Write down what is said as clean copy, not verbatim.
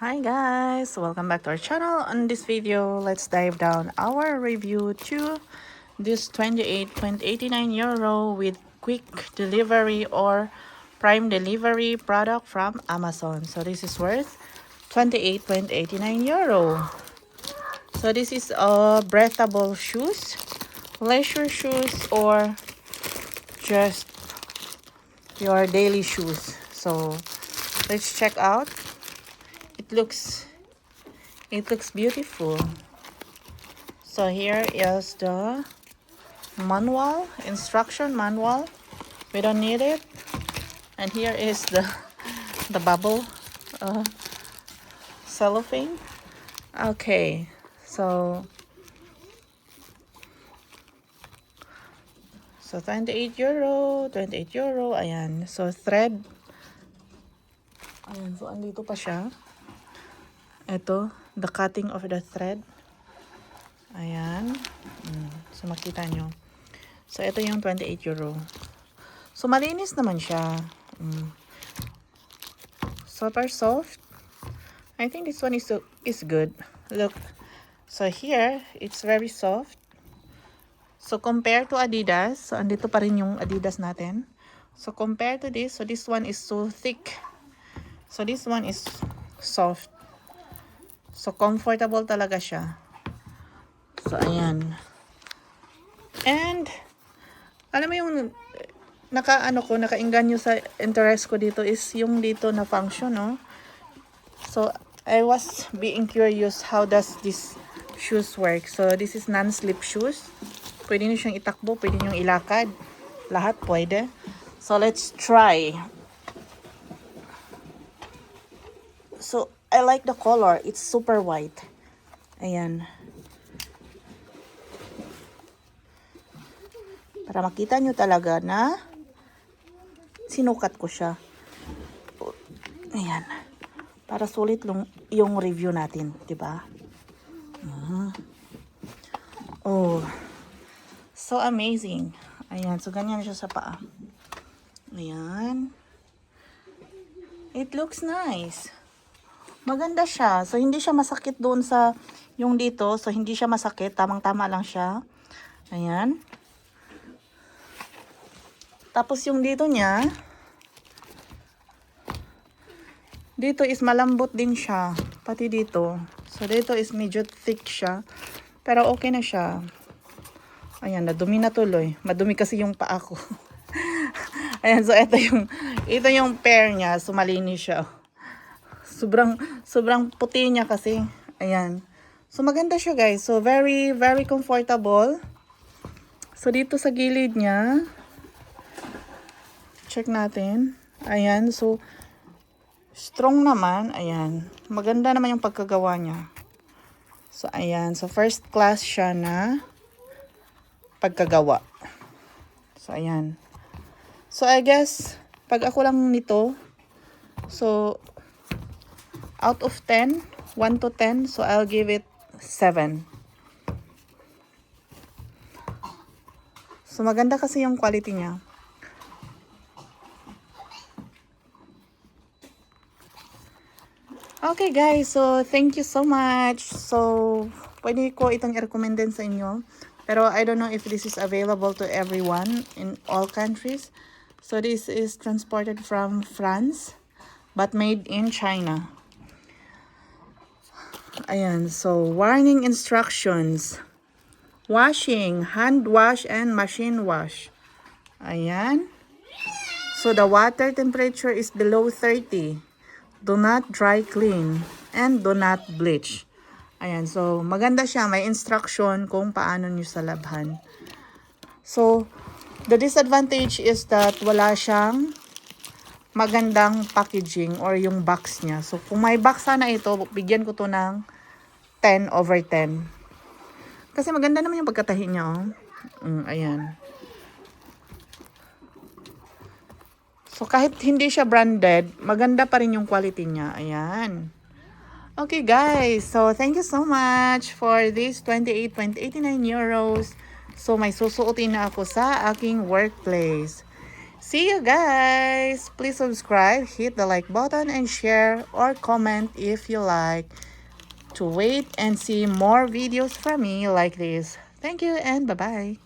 Hi guys, welcome back to our channel. On this video, let's dive down our review to this 28.89 euro with quick delivery or prime delivery product from Amazon. So this is worth 28.89 euro. So this is a breathable shoes, leisure shoes, or just your daily shoes. So let's check out. It looks beautiful. So here is the manual, instruction manual. We don't need it. And here is the bubble cellophane. Okay, so 28 euro, 28 euro. Ayan. So thread. Ayan, so andito pa siya. Ito, the cutting of the thread. Ayan. So makita nyo. So ito yung 28 euro. So malinis naman siya. Super soft. I think this one is good. Look. So here, it's very soft. So compared to Adidas, so andito pa rin yung Adidas natin. So compared to this, so this one is so thick. So this one is soft. So comfortable talaga siya. So ayan. And alam mo yung nakainganyo sa interest ko dito is yung dito na function, no? So I was being curious, how does this shoes work? So this is non-slip shoes. Pwede nyo siyang itakbo, pwede nyo ilakad. Lahat pwede. So let's try. So I like the color. It's super white. Ayan. Para makita nyo talaga na sinukat ko siya. Ayan. Para sulit yung review natin, 'di ba? Oh. So amazing. Ayan, so ganyan siya sa paa. Ayan. It looks nice. Maganda siya. So hindi siya masakit doon sa yung dito, so hindi siya masakit, tamang-tama lang siya. Ayan. Tapos yung dito niya, dito is malambot din siya. Pati dito. So dito is medyo thick siya. Pero okay na siya. Ayan, nadumi na tuloy. Madumi kasi yung paa ko. Ayan, so ito yung pair niya. So malinis siya. Sobrang puti niya kasi. Ayan. So maganda siya, guys. So very, very comfortable. So dito sa gilid niya, check natin. Ayan, so strong naman. Ayan. Maganda naman yung pagkagawa niya. So ayan, so first class siya na pagkagawa. So ayan. So I guess pag ako lang nito, so out of 10, 1 to 10, so I'll give it 7. So maganda kasi yung quality niya. Okay guys, so thank you so much. So pwede ko itong i-recommend din sa inyo. Pero I don't know if this is available to everyone in all countries. So this is transported from France, but made in China. Ayan, so warning instructions. Washing, hand wash and machine wash. Ayan. So the water temperature is below 30. Do not dry clean and do not bleach. Ayan, so maganda siya. May instruction kung paano nyo salabhan. So, the disadvantage is that wala siyang magandang packaging or yung box niya. So, kung may box sana ito, bigyan ko to ng 10/10. Kasi maganda naman yung pagkatahi niya, oh. Ayan. So, kahit hindi siya branded, maganda pa rin yung quality niya. Ayan. Okay guys, so thank you so much for this 28.89 euros. So may susuotin na ako sa aking workplace. See you guys. Please subscribe, hit the like button, and share or comment if you like to wait and see more videos from me like this. Thank you and bye-bye.